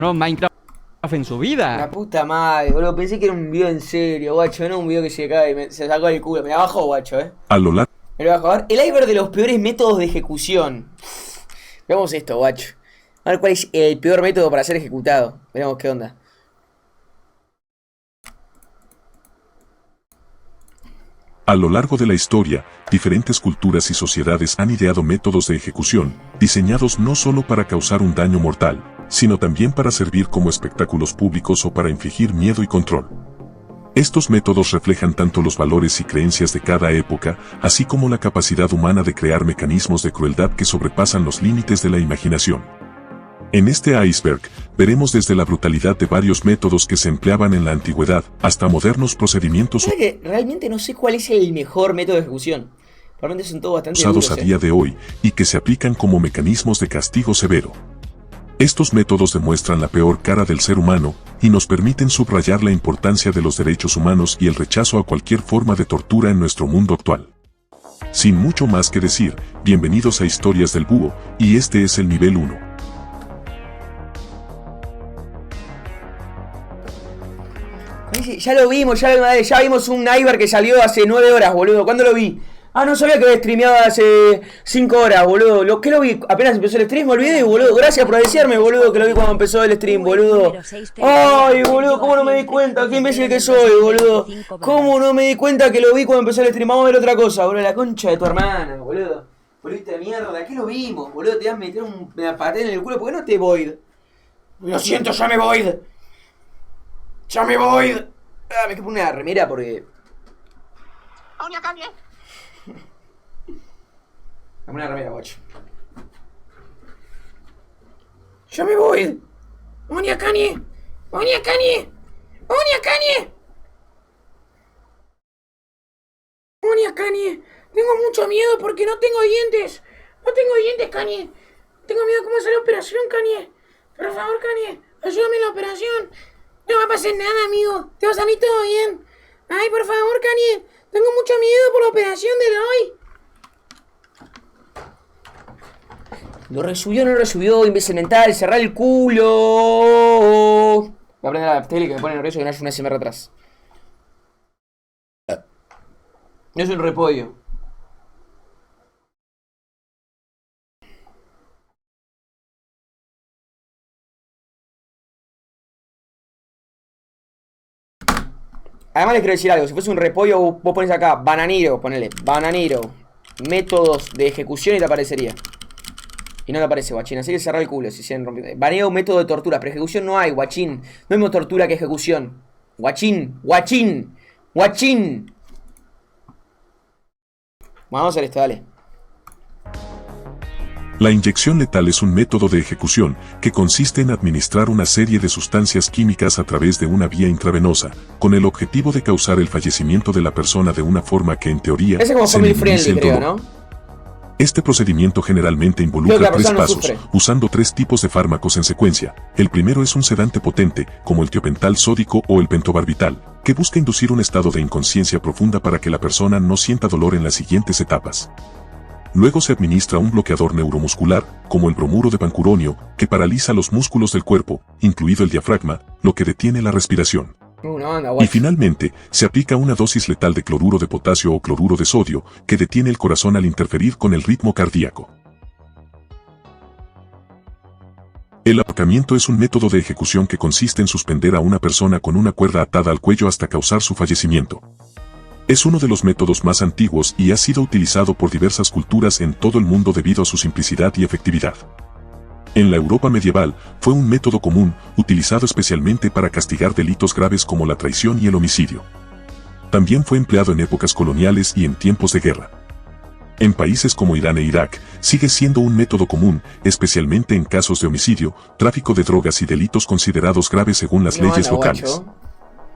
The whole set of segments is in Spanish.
No, Minecraft en su vida. La puta madre, boludo. Pensé que era un video en serio, guacho. No un video que se cae y se sacó del culo. Me la bajó, guacho, A lo largo Me lo bajo. A ver, el iceberg de los peores métodos de ejecución. Veamos esto, guacho. A ver cuál es el peor método para ser ejecutado. Veremos qué onda. A lo largo de la historia, diferentes culturas y sociedades han ideado métodos de ejecución, diseñados no solo para causar un daño mortal, sino también para servir como espectáculos públicos o para infligir miedo y control. Estos métodos reflejan tanto los valores y creencias de cada época, así como la capacidad humana de crear mecanismos de crueldad que sobrepasan los límites de la imaginación. En este iceberg, veremos desde la brutalidad de varios métodos que se empleaban en la antigüedad, hasta modernos procedimientos Que realmente no sé cuál es el mejor método de ejecución. Realmente son todos bastante usados duros, a día de hoy, y que se aplican como mecanismos de castigo severo. Estos métodos demuestran la peor cara del ser humano, y nos permiten subrayar la importancia de los derechos humanos y el rechazo a cualquier forma de tortura en nuestro mundo actual. Sin mucho más que decir, bienvenidos a Historias del Búho, y este es el nivel 1. Ya lo vimos, ya vimos un iceberg que salió hace 9 horas, boludo. ¿Cuándo lo vi? Ah, no sabía que había streameado hace 5 horas, boludo. ¿Qué lo vi? Apenas empezó el stream, me olvidé, boludo. Gracias por decirme, boludo, que lo vi cuando empezó el stream, boludo. Ay, boludo, ¿cómo no me di cuenta? ¿Qué imbécil que soy, boludo? ¿Cómo no me di cuenta que lo vi cuando empezó el stream? Vamos a ver otra cosa, boludo. La concha de tu hermana, boludo. Boludita de mierda, ¿qué lo vimos, boludo? Te vas a meter una patada en el culo, ¿por qué no te void? Lo siento, ya me void. ¡Ya me voy! Ah, me quiero poner una remera porque... Dame una remera, guacho. ¡Ya me voy! ¡Onia Kanye! ¡Onia Kanye! ¡Onia Kanye! ¡Onia Kanye! Tengo mucho miedo porque no tengo dientes. No tengo dientes, Kanye. Tengo miedo cómo hacer la operación, Kanye. Por favor, Kanye, ayúdame en la operación. No va a pasar nada, amigo. Te va a salir todo bien. Ay, por favor, Kanye. Tengo mucho miedo por la operación de hoy. Lo resubió, no lo resubió. Imbécil mental. Cerrar el culo. Voy a prender la tele que me pone nervioso que no haya una SMR atrás. No es un repollo. Además les quiero decir algo, si fuese un repollo vos pones acá, bananero, ponele, bananero, métodos de ejecución y te aparecería. Y no te aparece, guachín, así que cerrar el culo si se rompiendo. Baneo, método de tortura, pero ejecución no hay, guachín. No hay más tortura que ejecución. Guachín, guachín, guachín. Vamos a hacer esto, dale. La inyección letal es un método de ejecución que consiste en administrar una serie de sustancias químicas a través de una vía intravenosa, con el objetivo de causar el fallecimiento de la persona de una forma que en teoría Ese como se family minimice friendly, el creo, dolor. ¿no? Este procedimiento generalmente Creo que involucra la 3 persona no pasos, sufre. usando 3 tipos de fármacos en secuencia. El primero es un sedante potente, como el tiopental sódico o el pentobarbital, que busca inducir un estado de inconsciencia profunda para que la persona no sienta dolor en las siguientes etapas. Luego se administra un bloqueador neuromuscular, como el bromuro de pancuronio, que paraliza los músculos del cuerpo, incluido el diafragma, lo que detiene la respiración. Anda, Y guacho. finalmente, se aplica una dosis letal de cloruro de potasio o cloruro de sodio, que detiene el corazón al interferir con el ritmo cardíaco. El ahorcamiento es un método de ejecución que consiste en suspender a una persona con una cuerda atada al cuello hasta causar su fallecimiento. Es uno de los métodos más antiguos y ha sido utilizado por diversas culturas en todo el mundo debido a su simplicidad y efectividad. En la Europa medieval, fue un método común, utilizado especialmente para castigar delitos graves como la traición y el homicidio. También fue empleado en épocas coloniales y en tiempos de guerra. En países como Irán e Irak, sigue siendo un método común, especialmente en casos de homicidio, tráfico de drogas y delitos considerados graves según las leyes Anda, locales. guacho.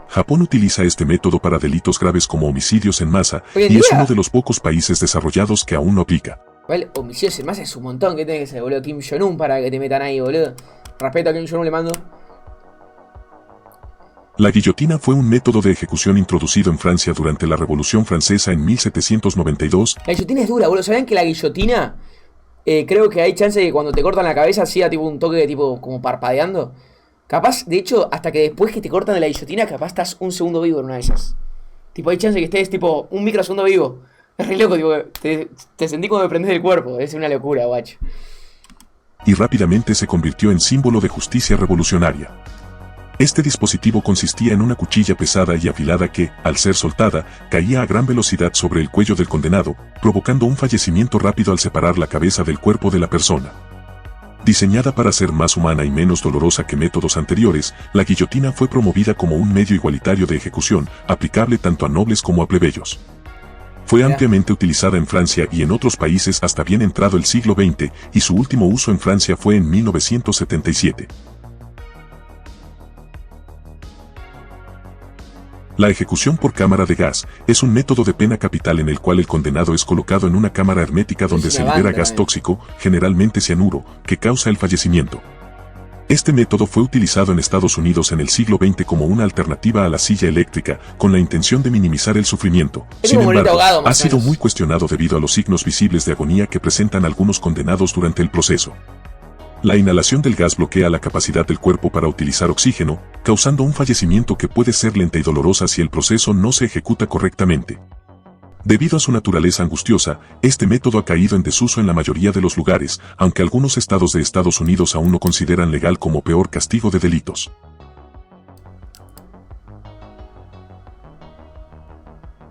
Japón utiliza este método para delitos graves como homicidios en masa, Hoy en y es día. uno de los pocos países desarrollados que aún lo aplica. Igual, homicidios en masa es un montón que tiene que ser, boludo. Kim Jong-un para que te metan ahí, boludo. Respeto a Kim Jong-un le mando. La guillotina fue un método de ejecución introducido en Francia durante la Revolución Francesa en 1792. La guillotina es dura, boludo. ¿Saben que la guillotina creo que hay chance de que cuando te cortan la cabeza hacía tipo un toque de tipo como parpadeando? Capaz, de hecho, hasta que después que te cortan de la guillotina, capaz estás un segundo vivo en una de esas. Tipo, hay chance que estés, tipo, un microsegundo vivo. Es re loco, tipo, te sentí como me prendes del cuerpo. Es una locura, guacho. Y rápidamente se convirtió en símbolo de justicia revolucionaria. Este dispositivo consistía en una cuchilla pesada y afilada que, al ser soltada, caía a gran velocidad sobre el cuello del condenado, provocando un fallecimiento rápido al separar la cabeza del cuerpo de la persona. Diseñada para ser más humana y menos dolorosa que métodos anteriores, la guillotina fue promovida como un medio igualitario de ejecución, aplicable tanto a nobles como a plebeyos. Fue ampliamente utilizada en Francia y en otros países hasta bien entrado el siglo XX, y su último uso en Francia fue en 1977. La ejecución por cámara de gas es un método de pena capital en el cual el condenado es colocado en una cámara hermética donde se libera gas tóxico, generalmente cianuro, que causa el fallecimiento. Este método fue utilizado en Estados Unidos en el siglo XX como una alternativa a la silla eléctrica, con la intención de minimizar el sufrimiento. Sin embargo, ha sido muy cuestionado debido a los signos visibles de agonía que presentan algunos condenados durante el proceso. La inhalación del gas bloquea la capacidad del cuerpo para utilizar oxígeno, causando un fallecimiento que puede ser lenta y dolorosa si el proceso no se ejecuta correctamente. Debido a su naturaleza angustiosa, este método ha caído en desuso en la mayoría de los lugares, aunque algunos estados de Estados Unidos aún lo consideran legal como peor castigo de delitos.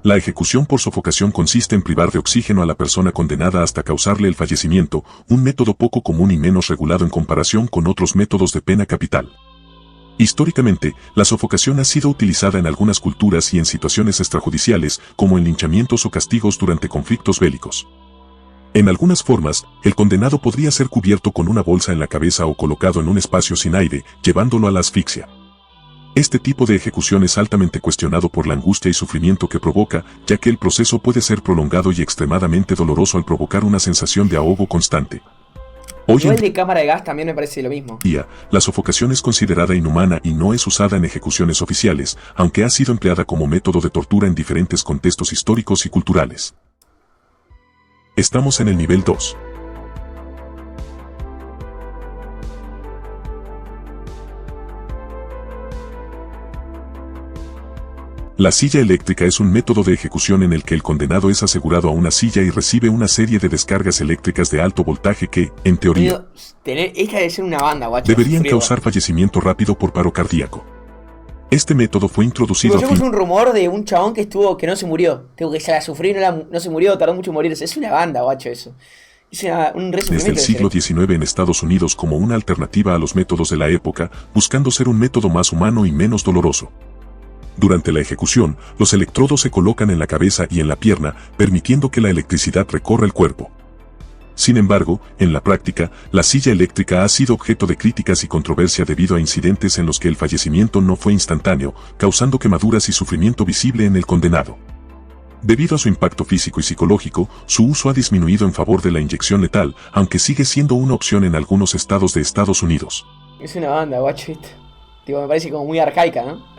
La ejecución por sofocación consiste en privar de oxígeno a la persona condenada hasta causarle el fallecimiento, un método poco común y menos regulado en comparación con otros métodos de pena capital. Históricamente, la sofocación ha sido utilizada en algunas culturas y en situaciones extrajudiciales, como en linchamientos o castigos durante conflictos bélicos. En algunas formas, el condenado podría ser cubierto con una bolsa en la cabeza o colocado en un espacio sin aire, llevándolo a la asfixia. Este tipo de ejecución es altamente cuestionado por la angustia y sufrimiento que provoca, ya que el proceso puede ser prolongado y extremadamente doloroso al provocar una sensación de ahogo constante. Hoy Igual de cámara de gas también me parece lo mismo. La sofocación es considerada inhumana y no es usada en ejecuciones oficiales, aunque ha sido empleada como método de tortura en diferentes contextos históricos y culturales. Estamos en el nivel 2. La silla eléctrica es un método de ejecución en el que el condenado es asegurado a una silla y recibe una serie de descargas eléctricas de alto voltaje que, en teoría, esta debe ser una banda, guacho, deberían causar fallecimiento rápido por paro cardíaco. Este método fue introducido a fin... un rumor de un chabón que no se murió. Que se la sufrió y no se murió, tardó mucho en morirse. Es una banda, guacho, eso. Es un desde el siglo XIX en Estados Unidos como una alternativa a los métodos de la época, buscando ser un método más humano y menos doloroso. Durante la ejecución, los electrodos se colocan en la cabeza y en la pierna, permitiendo que la electricidad recorra el cuerpo. Sin embargo, en la práctica, la silla eléctrica ha sido objeto de críticas y controversia debido a incidentes en los que el fallecimiento no fue instantáneo, causando quemaduras y sufrimiento visible en el condenado. Debido a su impacto físico y psicológico, su uso ha disminuido en favor de la inyección letal, aunque sigue siendo una opción en algunos estados de Estados Unidos. Es una banda, guacho. Tipo, me parece como muy arcaica, ¿no?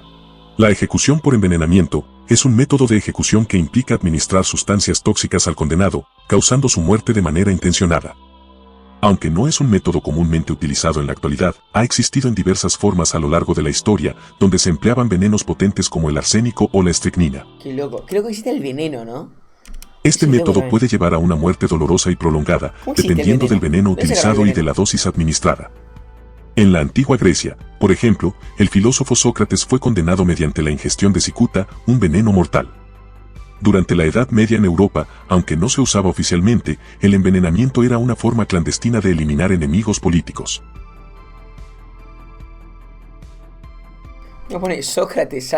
La ejecución por envenenamiento es un método de ejecución que implica administrar sustancias tóxicas al condenado, causando su muerte de manera intencionada. Aunque no es un método comúnmente utilizado en la actualidad, ha existido en diversas formas a lo largo de la historia, donde se empleaban venenos potentes como el arsénico o la estricnina. Qué loco. Creo que existe el veneno, ¿no? Este método puede llevar a una muerte dolorosa y prolongada, dependiendo del veneno utilizado y de la dosis administrada. En la antigua Grecia, por ejemplo, el filósofo Sócrates fue condenado mediante la ingestión de cicuta, un veneno mortal. Durante la Edad Media en Europa, aunque no se usaba oficialmente, el envenenamiento era una forma clandestina de eliminar enemigos políticos. No pone Sócrates,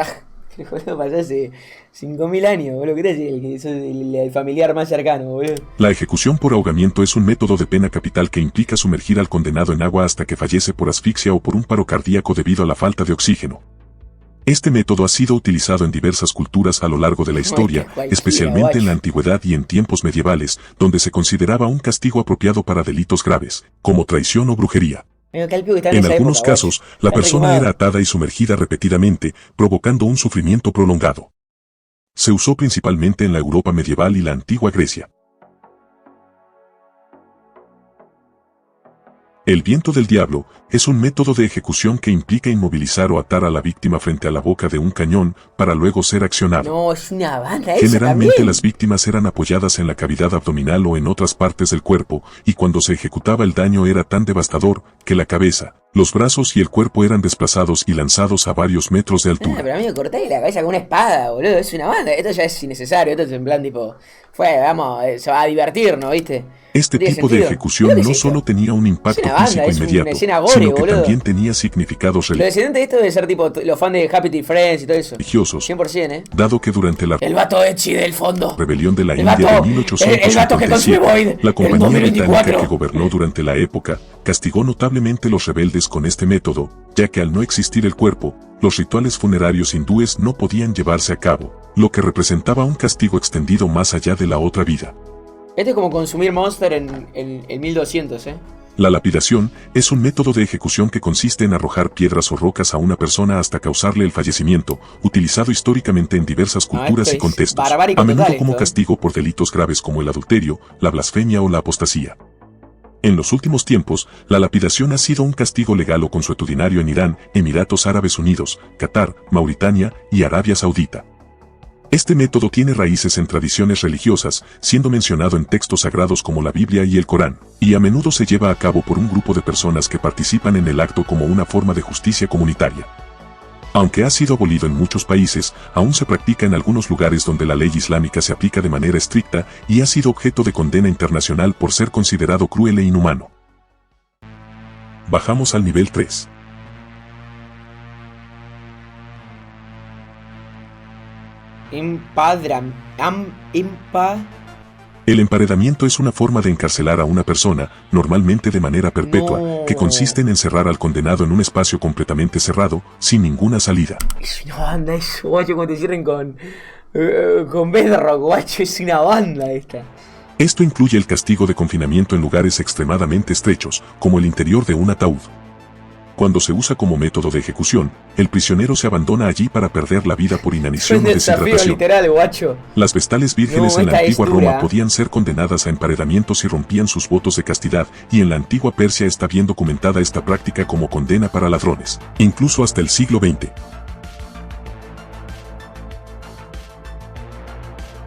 que pasó hace 5000 años, boludo. ¿Qué es el familiar más cercano, boludo? La ejecución por ahogamiento es un método de pena capital que implica sumergir al condenado en agua hasta que fallece por asfixia o por un paro cardíaco debido a la falta de oxígeno. Este método ha sido utilizado en diversas culturas a lo largo de la historia, especialmente en la antigüedad y en tiempos medievales, donde se consideraba un castigo apropiado para delitos graves, como traición o brujería. En algunos casos, la persona era atada y sumergida repetidamente, provocando un sufrimiento prolongado. Se usó principalmente en la Europa medieval y la antigua Grecia. El viento del diablo es un método de ejecución que implica inmovilizar o atar a la víctima frente a la boca de un cañón para luego ser accionado. No, es una banda esa Generalmente también. las víctimas eran apoyadas en la cavidad abdominal o en otras partes del cuerpo, y cuando se ejecutaba el daño era tan devastador que la cabeza, los brazos y el cuerpo eran desplazados y lanzados a varios metros de Ah, altura. pero amigo, cortáis la cabeza con una espada, boludo. Es una banda. Esto ya es innecesario. Esto es en plan tipo. Vamos, se va a divertirnos, ¿viste? Este ¿Tiene tipo de sentido? ejecución ¿Qué es no esto? solo tenía un impacto Es una banda, físico es una inmediato, escena gore, sino que boludo. también tenía significados Lo descendente de esto debe ser tipo los fans de Happy Tree Friends y todo eso. religiosos, 100%, dado que durante la El vato Echi del fondo. rebelión de la El India de vato- 1857, el vato que consume Void, la el compañía 2024. británica que gobernó durante la época castigó notablemente los rebeldes con este método, ya que al no existir el cuerpo, los rituales funerarios hindúes no podían llevarse a cabo, lo que representaba un castigo extendido más allá de la otra vida. Este es como consumir Monster en 1200, La lapidación es un método de ejecución que consiste en arrojar piedras o rocas a una persona hasta causarle el fallecimiento, utilizado históricamente en diversas culturas esto y es contextos, barbárico a menudo total como esto, castigo por delitos graves como el adulterio, la blasfemia o la apostasía. En los últimos tiempos, la lapidación ha sido un castigo legal o consuetudinario en Irán, Emiratos Árabes Unidos, Qatar, Mauritania y Arabia Saudita. Este método tiene raíces en tradiciones religiosas, siendo mencionado en textos sagrados como la Biblia y el Corán, y a menudo se lleva a cabo por un grupo de personas que participan en el acto como una forma de justicia comunitaria. Aunque ha sido abolido en muchos países, aún se practica en algunos lugares donde la ley islámica se aplica de manera estricta y ha sido objeto de condena internacional por ser considerado cruel e inhumano. Bajamos al nivel 3. El emparedamiento es una forma de encarcelar a una persona, normalmente de manera perpetua, No. que consiste en encerrar al condenado en un espacio completamente cerrado, sin ninguna salida. Es una banda eso, guacho, cuando te cierren con Bedrock, guacho, es una banda esta. Esto incluye el castigo de confinamiento en lugares extremadamente estrechos, como el interior de un ataúd. Cuando se usa como método de ejecución, el prisionero se abandona allí para perder la vida por Es inanición un o desafío deshidratación. literal, guacho. Las vestales vírgenes No, en la esta es antigua dura. Roma podían ser condenadas a emparedamiento si rompían sus votos de castidad, y en la antigua Persia está bien documentada esta práctica como condena para ladrones, incluso hasta el siglo XX.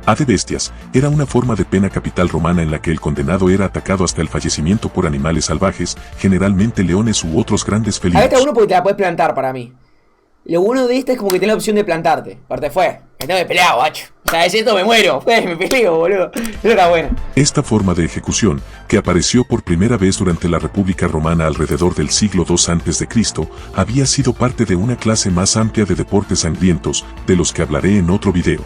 Ad bestias era una forma de pena capital romana en la que el condenado era atacado hasta el fallecimiento por animales salvajes, generalmente leones u otros grandes A esta felinos. uno porque te la puedes plantar para mí. Lo bueno de esta es como que tenés la opción de plantarte. Aparte me tengo que pelear, guacho. O sea, es esto, me muero. Me peleo, boludo. Eso era bueno. Esta forma de ejecución, que apareció por primera vez durante la República Romana alrededor del siglo II a.C., había sido parte de una clase más amplia de deportes sangrientos, de los que hablaré en otro video.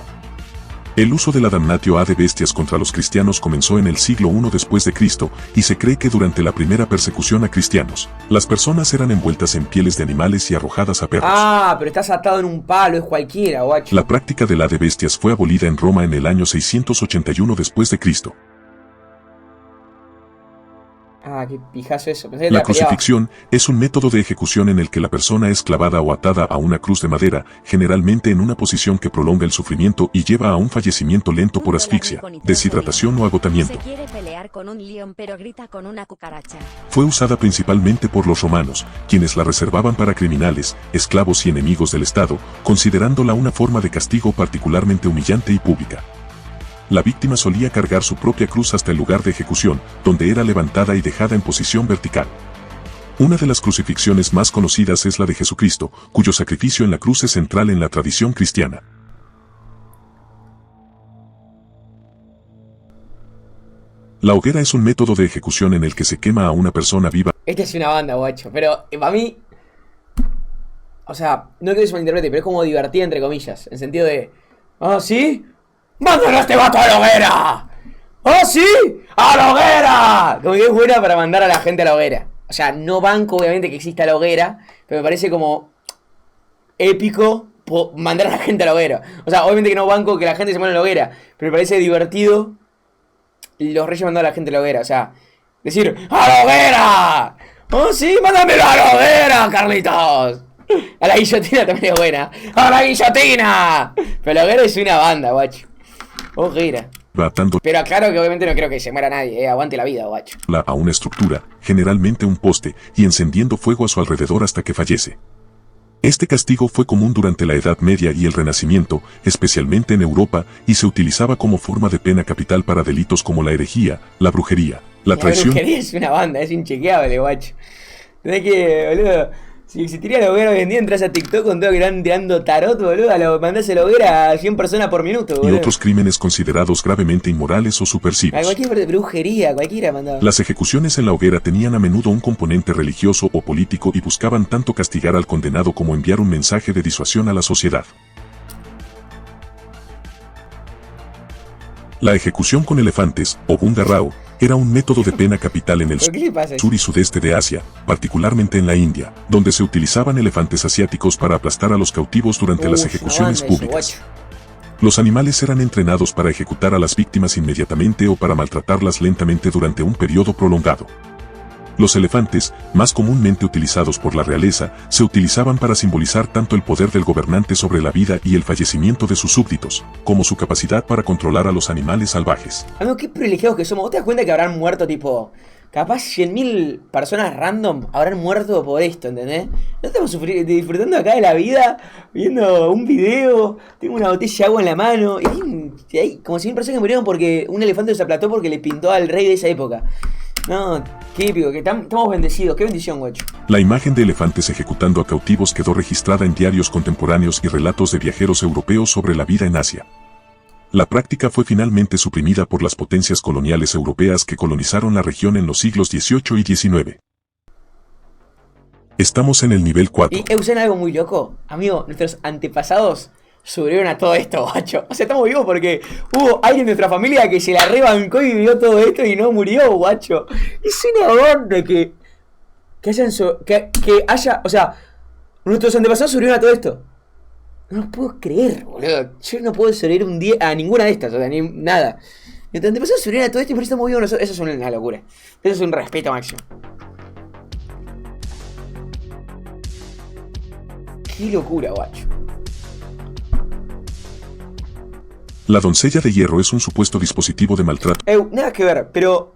El uso de la damnatio ad bestias contra los cristianos comenzó en el siglo I después de Cristo, y se cree que durante la primera persecución a cristianos, las personas eran envueltas en pieles de animales y arrojadas a perros. Ah, pero estás atado en un palo, es cualquiera, guacho. La práctica del ad bestias fue abolida en Roma en el año 681 después de Cristo. Ah, qué pijazo eso. Pensé que te La la peleabas. crucifixión es un método de ejecución en el que la persona es clavada o atada a una cruz de madera, generalmente en una posición que prolonga el sufrimiento y lleva a un fallecimiento lento por asfixia, deshidratación o agotamiento. Se quiere pelear con un león pero grita con una cucaracha. Fue usada principalmente por los romanos, quienes la reservaban para criminales, esclavos y enemigos del Estado, considerándola una forma de castigo particularmente humillante y pública. La víctima solía cargar su propia cruz hasta el lugar de ejecución, donde era levantada y dejada en posición vertical. Una de las crucifixiones más conocidas es la de Jesucristo, cuyo sacrificio en la cruz es central en la tradición cristiana. La hoguera es un método de ejecución en el que se quema a una persona viva. Esta es una banda, guacho. Pero para mí. O sea, no quiero que se malinterprete, pero es como divertida, entre comillas. En sentido de. ¿Ah, sí? ¡Mándalo a este vato a la hoguera! ¡Ah, sí! ¡A la hoguera! Como que es buena para mandar a la gente a la hoguera. O sea, no banco, obviamente, que exista la hoguera, pero me parece como épico mandar a la gente a la hoguera. O sea, obviamente que no banco que la gente se muera en la hoguera, pero me parece divertido los reyes mandando a la gente a la hoguera. O sea, decir, ¡a la hoguera! ¡Oh, sí! ¡Mándamelo a la hoguera, Carlitos! A la guillotina también es buena. ¡A la guillotina! Pero la hoguera es una banda, guacho. Hoguera. atándola Pero claro que obviamente no creo que se muera nadie, aguante la vida, guacho. a una estructura, generalmente un poste, y encendiendo fuego a su alrededor hasta que fallece. Este castigo fue común durante la Edad Media y el Renacimiento, especialmente en Europa, y se utilizaba como forma de pena capital para delitos como la herejía, la brujería, la traición. La brujería es una banda, es inchequeable, guacho. Tenés que, boludo, si existiría la hoguera hoy en día, entras a TikTok con todo que están tirando tarot, boludo, lo mandás a la hoguera a 100 personas por minuto, Y boludo. otros crímenes considerados gravemente inmorales o subversivos. A cualquier brujería, cualquiera mandaba. Las ejecuciones en la hoguera tenían a menudo un componente religioso o político y buscaban tanto castigar al condenado como enviar un mensaje de disuasión a la sociedad. La ejecución con elefantes, o bungarrao, era un método de pena capital en el ¿Pero qué le pasa? sur y sudeste de Asia, particularmente en la India, donde se utilizaban elefantes asiáticos para aplastar a los cautivos durante las Es una ejecuciones banda eso, públicas. guacho. Los animales eran entrenados para ejecutar a las víctimas inmediatamente o para maltratarlas lentamente durante un periodo prolongado. Los elefantes, más comúnmente utilizados por la realeza, se utilizaban para simbolizar tanto el poder del gobernante sobre la vida y el fallecimiento de sus súbditos, como su capacidad para controlar a los animales salvajes. Amigo, qué privilegiados que somos. ¿Vos te das cuenta que habrán muerto, tipo, capaz 100.000 personas random habrán muerto por esto, ¿entendés? No estamos disfrutando acá de la vida, viendo un video, tengo una botella de agua en la mano, y hay como 100 personas que murieron porque un elefante se aplastó porque le pintó al rey de esa época. No, qué épico, que estamos bendecidos, qué bendición, guacho. La imagen de elefantes ejecutando a cautivos quedó registrada en diarios contemporáneos y relatos de viajeros europeos sobre la vida en Asia. La práctica fue finalmente suprimida por las potencias coloniales europeas que colonizaron la región en los siglos XVIII y XIX. Estamos en el nivel 4. Y usan algo muy loco. Amigo, nuestros antepasados sobrevivieron a todo esto, guacho. O sea, estamos vivos porque hubo alguien de nuestra familia que se la rebancó y vivió todo esto y no murió, guacho. Es una banda que haya, o sea, nuestros antepasados sobrevivieron a todo esto. No lo puedo creer, boludo. Yo no puedo sobrevivir un día a ninguna de estas, o sea, ni nada. Nuestros antepasados sobrevivieron a todo esto y por eso estamos vivos nosotros. Eso es una locura. Eso es un respeto máximo. Qué locura, guacho. La doncella de hierro es un supuesto dispositivo de maltrato. Nada que ver, pero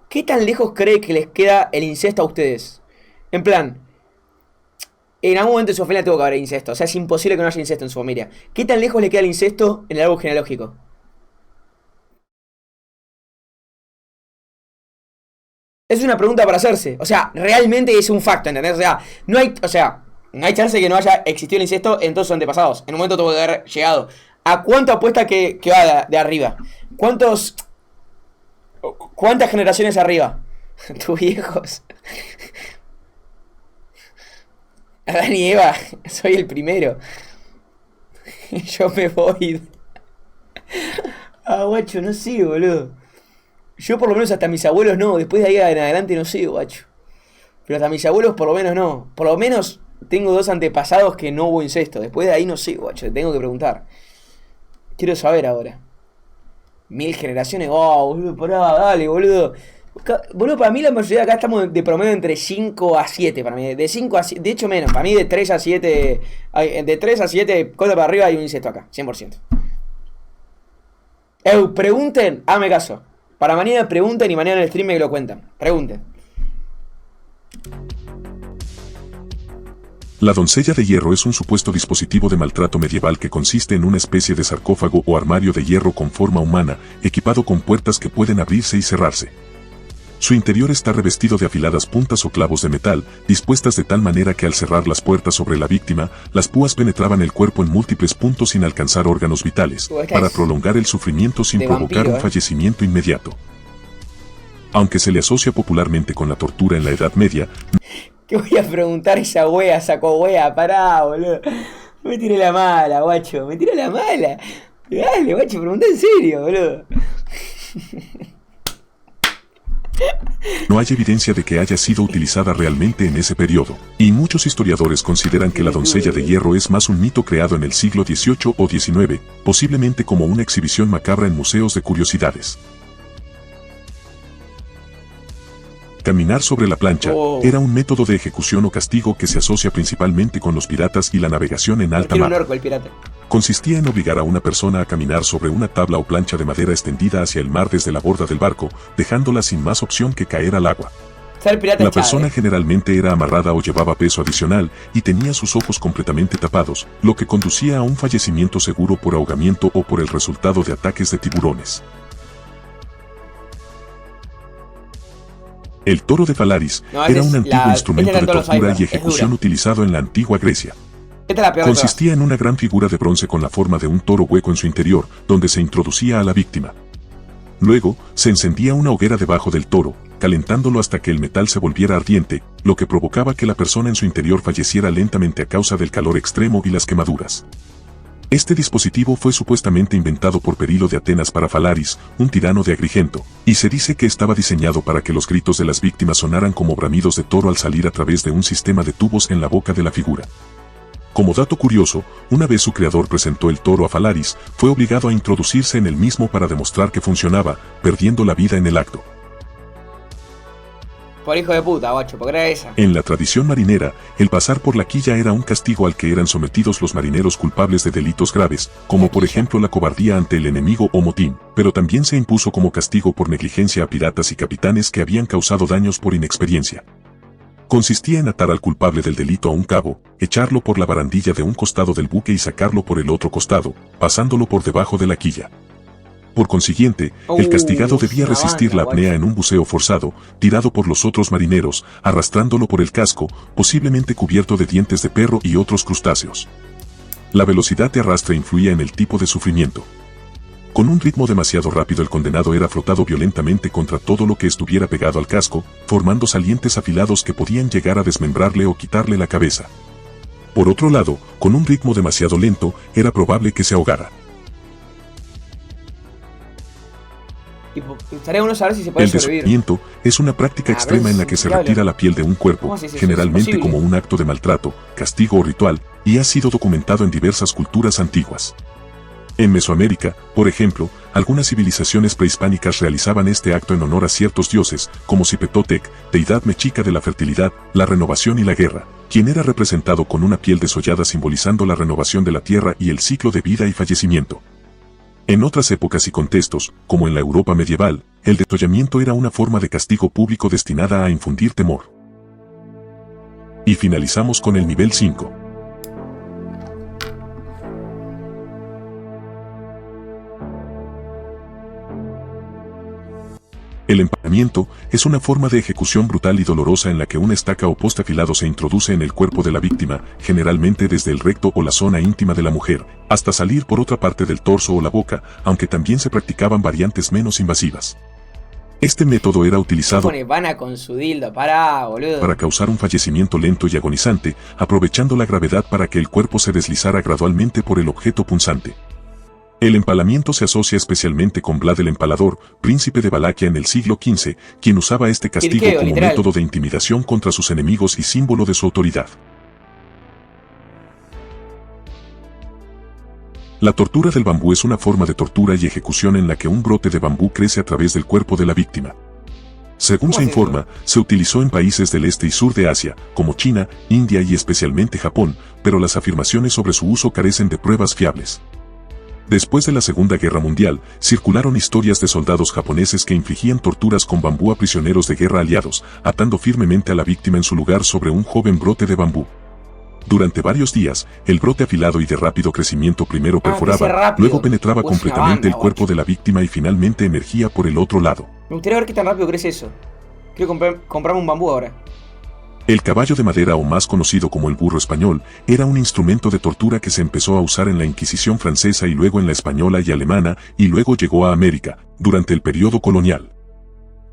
¿qué tan lejos cree que les queda el incesto a ustedes? En plan, en algún momento en su familia tuvo que haber incesto. O sea, es imposible que no haya incesto en su familia. ¿Qué tan lejos le queda el incesto en el árbol genealógico? Es una pregunta para hacerse. O sea, realmente es un facto, ¿entendés? O sea, no hay chance de que no haya existido el incesto en todos sus antepasados. En un momento tuvo que haber llegado. ¿A cuánto apuesta que va de arriba? ¿Cuántas generaciones arriba? Tus viejos. Adán y Eva, soy el primero. Yo me voy. Guacho, no sé, boludo. Yo por lo menos hasta mis abuelos no. Después de ahí en adelante no sé, guacho. Pero hasta mis abuelos por lo menos no. Por lo menos tengo 2 antepasados que no hubo incesto. Después de ahí no sé, guacho. Tengo que preguntar. Quiero saber ahora. 1000 generaciones. Oh, boludo, pará, dale, boludo. Boludo, para mí la mayoría de acá estamos de promedio entre 5 a 7. Para mí, de 5 a 7, de hecho menos. Para mí de 3 a 7. De 3 a 7 cosas para arriba hay un incesto acá. 100%. Pregunten, hazme caso. Para mañana pregunten y mañana en el stream me lo cuentan. Pregunten. La doncella de hierro es un supuesto dispositivo de maltrato medieval que consiste en una especie de sarcófago o armario de hierro con forma humana, equipado con puertas que pueden abrirse y cerrarse. Su interior está revestido de afiladas puntas o clavos de metal, dispuestas de tal manera que al cerrar las puertas sobre la víctima, las púas penetraban el cuerpo en múltiples puntos sin alcanzar órganos vitales, para prolongar el sufrimiento sin provocar un fallecimiento inmediato. Aunque se le asocia popularmente con la tortura en la Edad Media, ¿Qué voy a preguntar esa wea, saco wea? Pará, boludo. Me tiré la mala, guacho. Me tiré la mala. Dale, guacho, pregunta en serio, boludo. no hay evidencia de que haya sido utilizada realmente en ese periodo, y muchos historiadores consideran que la doncella de hierro es más un mito creado en el siglo XVIII o XIX, posiblemente como una exhibición macabra en museos de curiosidades. Caminar sobre la plancha Oh. era un método de ejecución o castigo que se asocia principalmente con los piratas y la navegación en alta Tiene un mar. orco el pirata. Consistía en obligar a una persona a caminar sobre una tabla o plancha de madera extendida hacia el mar desde la borda del barco, dejándola sin más opción que caer al agua. Ser pirata La es chave. persona generalmente era amarrada o llevaba peso adicional y tenía sus ojos completamente tapados, lo que conducía a un fallecimiento seguro por ahogamiento o por el resultado de ataques de tiburones. El toro de Falaris No, era esa un es antiguo la- instrumento esa de eran todos los tortura icebergs, y es ejecución dura. utilizado en la antigua Grecia. Esta es la peor de todas. Consistía en una gran figura de bronce con la forma de un toro hueco en su interior, donde se introducía a la víctima. Luego, se encendía una hoguera debajo del toro, calentándolo hasta que el metal se volviera ardiente, lo que provocaba que la persona en su interior falleciera lentamente a causa del calor extremo y las quemaduras. Este dispositivo fue supuestamente inventado por Perilo de Atenas para Falaris, un tirano de Agrigento, y se dice que estaba diseñado para que los gritos de las víctimas sonaran como bramidos de toro al salir a través de un sistema de tubos en la boca de la figura. Como dato curioso, una vez su creador presentó el toro a Falaris, fue obligado a introducirse en el mismo para demostrar que funcionaba, perdiendo la vida en el acto. Por hijo de puta, guacho, porque era esa. En la tradición marinera, el pasar por la quilla era un castigo al que eran sometidos los marineros culpables de delitos graves, como por ejemplo la cobardía ante el enemigo o motín, pero también se impuso como castigo por negligencia a piratas y capitanes que habían causado daños por inexperiencia. Consistía en atar al culpable del delito a un cabo, echarlo por la barandilla de un costado del buque y sacarlo por el otro costado, pasándolo por debajo de la quilla. Por consiguiente, el castigado debía una resistir banda, la apnea en un buceo forzado, tirado por los otros marineros, arrastrándolo por el casco, posiblemente cubierto de dientes de perro y otros crustáceos. La velocidad de arrastre influía en el tipo de sufrimiento. Con un ritmo demasiado rápido el condenado era frotado violentamente contra todo lo que estuviera pegado al casco, formando salientes afilados que podían llegar a desmembrarle o quitarle la cabeza. Por otro lado, con un ritmo demasiado lento, era probable que se ahogara. Y estaría bueno saber si se puede El sobrevivir. descubrimiento es una práctica Ah, extrema pero en es la que se inviable. retira la piel de un cuerpo, ¿Cómo se dice eso? generalmente ¿Es posible? como un acto de maltrato, castigo o ritual, y ha sido documentado en diversas culturas antiguas. En Mesoamérica, por ejemplo, algunas civilizaciones prehispánicas realizaban este acto en honor a ciertos dioses, como Cipetotec, deidad mexica de la fertilidad, la renovación y la guerra, quien era representado con una piel desollada simbolizando la renovación de la tierra y el ciclo de vida y fallecimiento. En otras épocas y contextos, como en la Europa medieval, el desollamiento era una forma de castigo público destinada a infundir temor. Y finalizamos con el nivel 5. El empalamiento es una forma de ejecución brutal y dolorosa en la que una estaca o poste afilado se introduce en el cuerpo de la víctima, generalmente desde el recto o la zona íntima de la mujer, hasta salir por otra parte del torso o la boca, aunque también se practicaban variantes menos invasivas. Este método era utilizado Pone vana con su dildo, pará, boludo. para causar un fallecimiento lento y agonizante, aprovechando la gravedad para que el cuerpo se deslizara gradualmente por el objeto punzante. El empalamiento se asocia especialmente con Vlad el Empalador, príncipe de Valaquia en el siglo XV, quien usaba este castigo Quirqueo, como literal. método de intimidación contra sus enemigos y símbolo de su autoridad. La tortura del bambú es una forma de tortura y ejecución en la que un brote de bambú crece a través del cuerpo de la víctima. Según se ¿Cómo es eso? informa, se utilizó en países del este y sur de Asia, como China, India y especialmente Japón, pero las afirmaciones sobre su uso carecen de pruebas fiables. Después de la Segunda Guerra Mundial, circularon historias de soldados japoneses que infligían torturas con bambú a prisioneros de guerra aliados, atando firmemente a la víctima en su lugar sobre un joven brote de bambú. Durante varios días, el brote afilado y de rápido crecimiento primero crece perforaba, rápido. luego penetraba Pues una completamente banda, el cuerpo guacho. de la víctima y finalmente emergía por el otro lado. Me gustaría ver qué tan rápido crece eso. Quiero comprarme un bambú ahora. El caballo de madera, o más conocido como el burro español, era un instrumento de tortura que se empezó a usar en la Inquisición francesa y luego en la española y alemana, y luego llegó a América, durante el periodo colonial.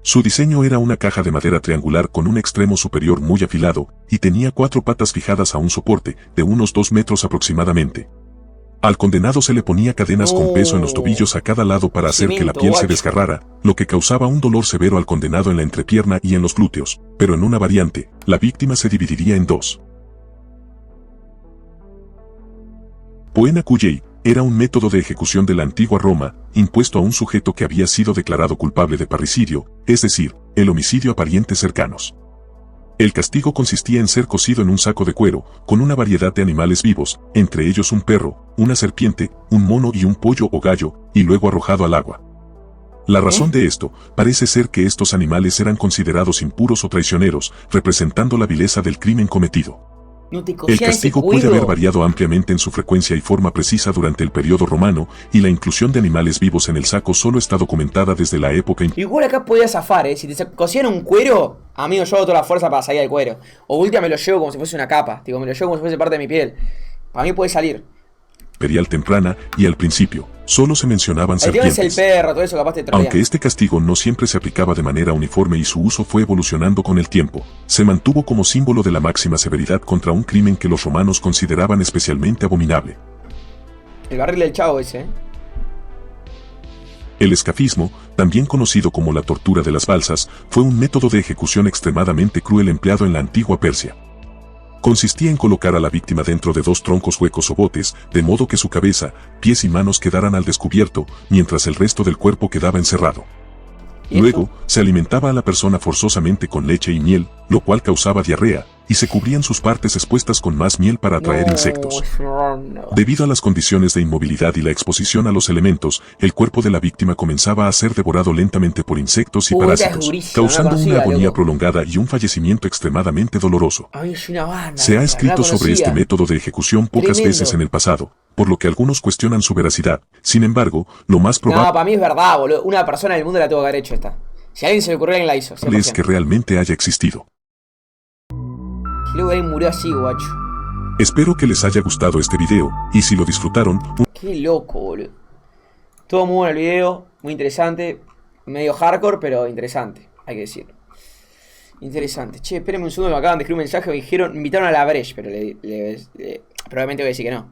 Su diseño era una caja de madera triangular con un extremo superior muy afilado, y tenía 4 patas fijadas a un soporte, de unos 2 metros aproximadamente. Al condenado se le ponía cadenas con peso en los tobillos a cada lado para hacer que la Cemento, piel se guacho. desgarrara, lo que causaba un dolor severo al condenado en la entrepierna y en los glúteos, pero en una variante, la víctima se dividiría en 2. Poena cuyei era un método de ejecución de la antigua Roma, impuesto a un sujeto que había sido declarado culpable de parricidio, es decir, el homicidio a parientes cercanos. El castigo consistía en ser cocido en un saco de cuero, con una variedad de animales vivos, entre ellos un perro, una serpiente, un mono y un pollo o gallo, y luego arrojado al agua. La razón de esto parece ser que estos animales eran considerados impuros o traicioneros, representando la vileza del crimen cometido. No te El cocían ese castigo puede cuero. haber variado ampliamente en su frecuencia y forma precisa durante el periodo romano, y la inclusión de animales vivos en el saco solo está documentada desde la época. Igual acá podías zafar, Si te cosían un cuero, amigo, yo hago toda la fuerza para salir del cuero. O última me lo llevo como si fuese una capa. Digo, me lo llevo como si fuese parte de mi piel. Para mí puede salir. Imperial temprana, y al principio, solo se mencionaban El tema es el serpientes. perro, todo eso capaz te traía. Aunque este castigo no siempre se aplicaba de manera uniforme y su uso fue evolucionando con el tiempo, se mantuvo como símbolo de la máxima severidad contra un crimen que los romanos consideraban especialmente abominable. El barril del chavo ese, El escafismo, también conocido como la tortura de las balsas, fue un método de ejecución extremadamente cruel empleado en la antigua Persia. Consistía en colocar a la víctima dentro de dos troncos huecos o botes, de modo que su cabeza, pies y manos quedaran al descubierto, mientras el resto del cuerpo quedaba encerrado. ¿Y Luego, esto? se alimentaba a la persona forzosamente con leche y miel, lo cual causaba diarrea, y se cubrían sus partes expuestas con más miel para atraer insectos. No. Debido a las condiciones de inmovilidad y la exposición a los elementos, el cuerpo de la víctima comenzaba a ser devorado lentamente por insectos y Esta es parásitos, durísima, causando no la una conocía, agonía loco. prolongada y un fallecimiento extremadamente doloroso. Ay, es una banda. Se ha no la escrito sobre conocía. este método de ejecución pocas Tremendo. veces en el pasado, por lo que algunos cuestionan su veracidad. Sin embargo, lo más No, probable para mí es verdad, boludo. Una persona en el mundo la tuvo que haber hecho esta. Si a alguien se le ocurrió, alguien la hizo. 100%. es que realmente haya existido. Y luego alguien murió así, guacho. Espero que les haya gustado este video, y si lo disfrutaron, Qué loco, boludo. Todo muy bueno el video, muy interesante. Medio hardcore, pero interesante, hay que decirlo. Interesante. Che, espérenme un segundo, me acaban de escribir un mensaje, me dijeron, me invitaron a la Breche, pero probablemente voy a decir que no.